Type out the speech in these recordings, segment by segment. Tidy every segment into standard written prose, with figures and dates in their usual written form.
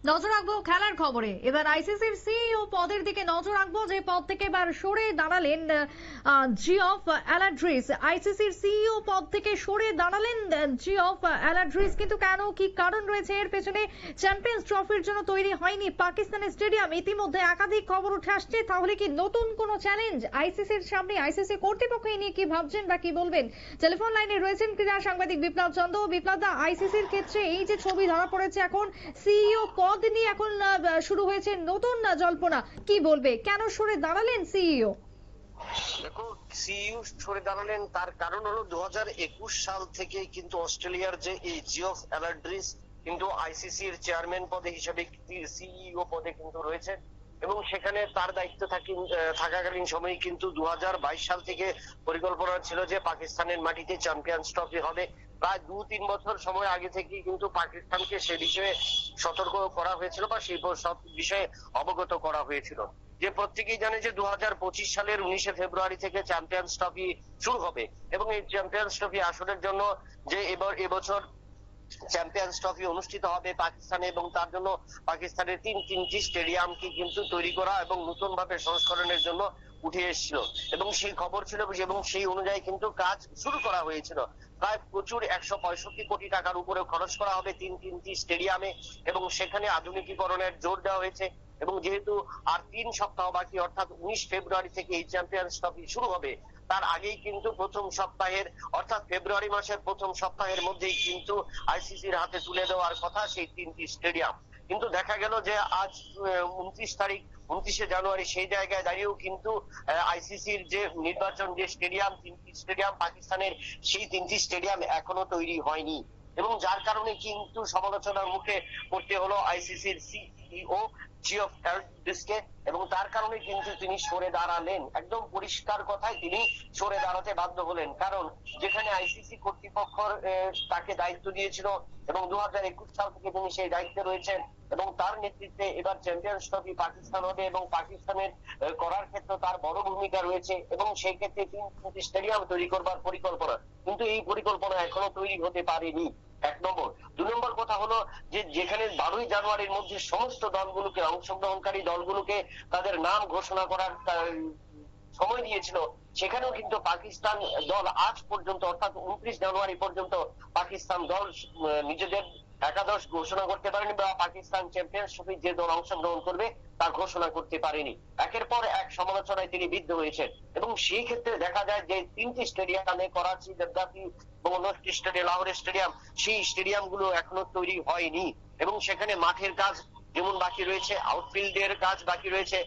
নজর রাখবো খেলার খবরে। এবার আইসিসির সিইও পদের দিকে নজর রাখবো, যে পদ থেকে এবার সরে দাঁড়ালেন জিওফ অ্যালাড্রিস। আইসিসির সিইও পদ থেকে সরে দাঁড়ালেন জিওফ অ্যালাড্রিস, কিন্তু কেন, কি কারণ রয়েছে এর পেছনে? চ্যাম্পিয়ন্স ট্রফির জন্য তৈরি হয়নি পাকিস্তানের স্টেডিয়াম, ইতিমধ্যে একাধিক খবর উঠে আসছে। তাহলে কি নতুন কোনো চ্যালেঞ্জ আইসিসির সামনে? আইসিসি কর্তৃপক্ষ এই নিয়ে কি ভাবছেন বা কি বলবেন? টেলিফোন লাইনে রয়েছেন ক্রীড়া সাংবাদিক বিপ্লব চন্দ্র। বিপ্লব দা, আইসিসির ক্ষেত্রে এই যে ছবি ধরা পড়েছে এখন, সিইও পদ নিয়ে এখন শুরু হয়েছে নতুন জল্পনা, কি বলবে, কেন সরে দাঁড়ালেন সিইও? দেখো, সিইও সরে দাঁড়ালেন তার কারণ হলো 2021 সাল থেকে কিন্তু অস্ট্রেলিয়ার যে এই জিওফ অ্যালাড্রিস কিন্তু আইসিসির চেয়ারম্যান পদে হিসেবে সিইও পদে কিন্তু রয়েছে, এবং সেখানে তার দায়িত্ব থাকাকালীন সময়ে কিন্তু 2022 সাল থেকে পরিকল্পনা ছিল যে পাকিস্তানের মাটিতে চ্যাম্পিয়ন্স ট্রফি হবে। প্রায় 2-3 বছর সময় আগে থেকেই কিন্তু পাকিস্তানকে সে বিষয়ে সতর্ক করা হয়েছিল বা সেই সব বিষয়ে অবগত করা হয়েছিল। যে প্রত্যেকেই জানে যে 2025 সালের 19শে ফেব্রুয়ারি থেকে চ্যাম্পিয়ন্স ট্রফি শুরু হবে, এবং এই চ্যাম্পিয়ন্স ট্রফি আসরের জন্য যে এবছর চ্যাম্পিয়ন্স ট্রফি অনুষ্ঠিত হবে পাকিস্তানে, এবং তার জন্য পাকিস্তানের তিনটি স্টেডিয়ামকে কিন্তু তৈরি করা এবং নতুন ভাবে সংস্করণের জন্য উঠে এসেছিল, এবং সেই খবর ছিল এবং সেই অনুযায়ী কিন্তু কাজ শুরু করা হয়েছিল। প্রায় প্রচুর 165 কোটি টাকার উপরে খরচ করা হবে তিনটি স্টেডিয়ামে, এবং সেখানে আধুনিকীকরণের জোর দেওয়া হয়েছে। এবং যেহেতু আর 3 সপ্তাহ বাকি, অর্থাৎ 19 ফেব্রুয়ারি থেকে এই চ্যাম্পিয়ন্স ট্রফি শুরু হবে, তার আগেই কিন্তু প্রথম সপ্তাহের অর্থাৎ ফেব্রুয়ারি মাসের প্রথম সপ্তাহের মধ্যেই কিন্তু আইসিসির হাতে তুলে দেওয়ার কথা সেই তিনটি স্টেডিয়াম। কিন্তু দেখা গেল যে আজ 29শে জানুয়ারি সেই জায়গায় দাঁড়িয়েও কিন্তু আইসিসির যে নির্বাচন, যে তিনটি স্টেডিয়াম পাকিস্তানের, সেই তিনটি স্টেডিয়াম এখনো তৈরি হয়নি, এবং যার কারণে কিন্তু সমালোচনার মুখে পড়তে হলো আইসিসির সিইও জিওফ অ্যালাড্রিসকে, এবং তার কারণে কিন্তু তিনি সরে দাঁড়ালেন। একদম পরিষ্কার কথায় তিনি সরে দাঁড়াতে বাধ্য হলেন, কারণ যেখানে আইসিসি কর্তৃপক্ষ তাকে দায়িত্ব দিয়েছিল এবং 2021 সাল থেকে তিনি সেই দায়িত্বে রয়েছেন, এবং তার নেতৃত্বে এবার চ্যাম্পিয়ন্স ট্রফি পাকিস্তান হবে, এবং পাকিস্তানের করার ক্ষেত্রে তার বড় ভূমিকা রয়েছে, এবং সেই ক্ষেত্রে তিনটি স্টেডিয়াম তৈরি করবার পরিকল্পনা, কিন্তু এই পরিকল্পনা এখনো তৈরি হতে পারেনি। 1 নম্বর। 2 নম্বর কথা হলো যে যেখানে 12ই জানুয়ারির মধ্যে সমস্ত দলগুলোকে, অংশগ্রহণকারী দলগুলোকে তাদের নাম ঘোষণা করার সময় দিয়েছিল, সেখানেও কিন্তু পাকিস্তান দল আজ পর্যন্ত, অর্থাৎ 29 জানুয়ারি পর্যন্ত পাকিস্তান দল নিজেদের একাদশ ঘোষণা করতে পারেনি, বা পাকিস্তান চ্যাম্পিয়ন্স ট্রফি যে দল অংশগ্রহণ করবে তা ঘোষণা করতে পারেনি। একের পর এক সমালোচনায় তিনি বিদ্ধ হয়েছেন, এবং সেই ক্ষেত্রে দেখা যায় যে 3টি স্টেডিয়ামে, করাচি, দেবদাসি এবং অন্যটি স্টেডিয়াম, লাহোরের স্টেডিয়াম, সেই স্টেডিয়াম গুলো এখনো তৈরি হয়নি, এবং সেখানে মাঠের কাজ যেমন বাকি রয়েছে, আউটফিল্ডের কাজ বাকি রয়েছে,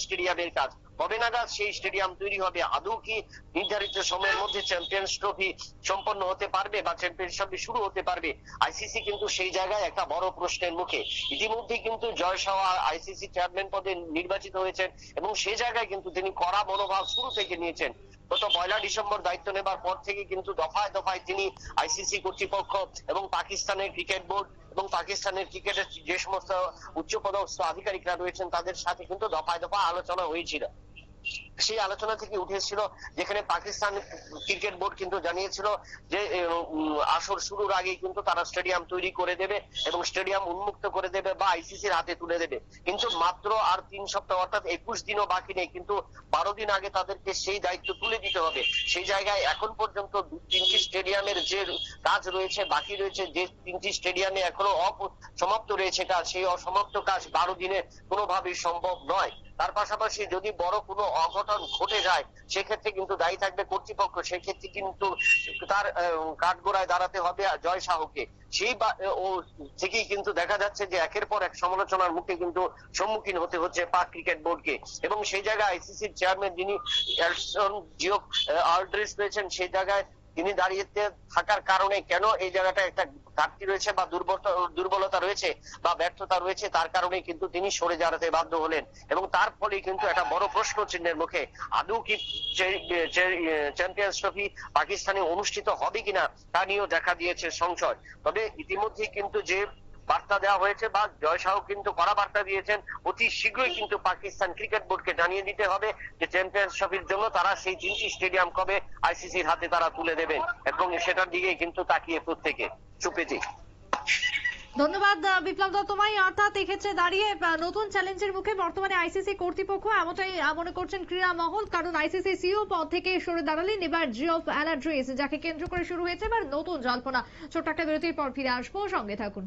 স্টেডিয়ামের কাজ। কবে নাগাদ সেই স্টেডিয়াম তৈরি হবে? আদৌ কি নির্ধারিত সময়ের মধ্যে চ্যাম্পিয়ন্স ট্রফি সম্পন্ন হতে পারবে বা চ্যাম্পিয়ন্স ট্রফি শুরু হতে পারবে? আইসিসি কিন্তু সেই জায়গায় একটা বড় প্রশ্নের মুখে। ইতিমধ্যে কিন্তু জয় শাহ আইসিসি চেয়ারম্যান পদে নির্বাচিত হয়েছেন, এবং সেই জায়গায় কিন্তু তিনি কড়া মনোভাব শুরু থেকে নিয়েছেন। গত 1 ডিসেম্বর দায়িত্ব নেবার পর থেকে কিন্তু দফায় দফায় তিনি আইসিসি কর্তৃপক্ষ এবং পাকিস্তানের ক্রিকেট বোর্ড এবং পাকিস্তানের ক্রিকেটের যে সমস্ত উচ্চপদস্থ আধিকারিকরা রয়েছেন তাদের সাথে কিন্তু দফায় দফায় আলোচনা হয়েছিল। সেই আলোচনা থেকে উঠে এসেছিল, যেখানে পাকিস্তান ক্রিকেট বোর্ড কিন্তু জানিয়েছিল যে আসর শুরুর আগেই কিন্তু তারা স্টেডিয়াম তৈরি করে দেবে এবং স্টেডিয়াম উন্মুক্ত করে দেবে বা আইসিসির হাতে তুলে দেবে। কিন্তু মাত্র আর 3 সপ্তাহ, অর্থাৎ 21 দিনও বাকি নেই, কিন্তু 12 দিন আগে তাদেরকে সেই দায়িত্ব তুলে দিতে হবে। সেই জায়গায় এখন পর্যন্ত 3টি স্টেডিয়ামের যে কাজ রয়েছে, বাকি রয়েছে, যে 3টি স্টেডিয়ামে এখনো সমাপ্ত রয়েছে কাজ, সেই অসমাপ্ত কাজ 12 দিনে কোনোভাবেই সম্ভব নয়। তার পাশাপাশি যদি বড় কোনো অঘটন ঘটে যায়, সেক্ষেত্রে কিন্তু দায়ী থাকবে কর্তৃপক্ষ, সেক্ষেত্রে কিন্তু তার কাঠগড়ায় দাঁড়াতে হবে জয় শাহকে। সেই থেকেই কিন্তু দেখা যাচ্ছে যে একের পর এক সমালোচনার মুখে কিন্তু সম্মুখীন হতে হচ্ছে পাক ক্রিকেট বোর্ডকে, এবং সেই জায়গায় আইসিসির চেয়ারম্যান যিনি জিওফ অ্যালাড্রিস রয়েছেন, সেই জায়গায় তিনি দাঁড়িয়ে থাকার কারণে কেন এই জায়গাটা একটা ঘাটতি রয়েছে বা দুর্বলতা রয়েছে বা ব্যর্থতা রয়েছে, তার কারণে কিন্তু তিনি সরে দাঁড়াতে বাধ্য হলেন, এবং তার ফলে কিন্তু একটা বড় প্রশ্ন চিহ্নের মুখে আদৌ কি চ্যাম্পিয়ন্স ট্রফি পাকিস্তানে অনুষ্ঠিত হবে কিনা তা নিয়েও দেখা দিয়েছে সংশয়। তবে ইতিমধ্যে কিন্তু যে বার্তা দেওয়া হয়েছে বা জয় শাহ কিন্তু কড়া বার্তা দিয়েছেন, অতি শীঘ্রই কিন্তু পাকিস্তান ক্রিকেট বোর্ডকে জানিয়ে দিতে হবে যে চ্যাম্পিয়ন্স ট্রফির জন্য তারা সেই 3টি স্টেডিয়াম কবে আইসিসির হাতে তারা তুলে দেবেন, এবং সেটার দিকে কিন্তু তাকিয়ে প্রত্যেকে। সুপ্রীতি। ধন্যবাদ বিপ্লব দত্ত তোমায়। অর্থাৎ এক্ষেত্রে দাঁড়িয়ে নতুন চ্যালেঞ্জের মুখে বর্তমানে আইসিসি কর্তৃপক্ষ, এমনটাই মনে করছেন ক্রীড়া মহল। কারণ আইসিসি সিইও পদ থেকে সরে দাঁড়ালেন এবার জিওফ অ্যালাড্রিস, যাকে কেন্দ্র করে শুরু হয়েছে এবার নতুন জল্পনা। ছোট্ট একটা বিরতির পর ফিরে আসবো, সঙ্গে থাকুন।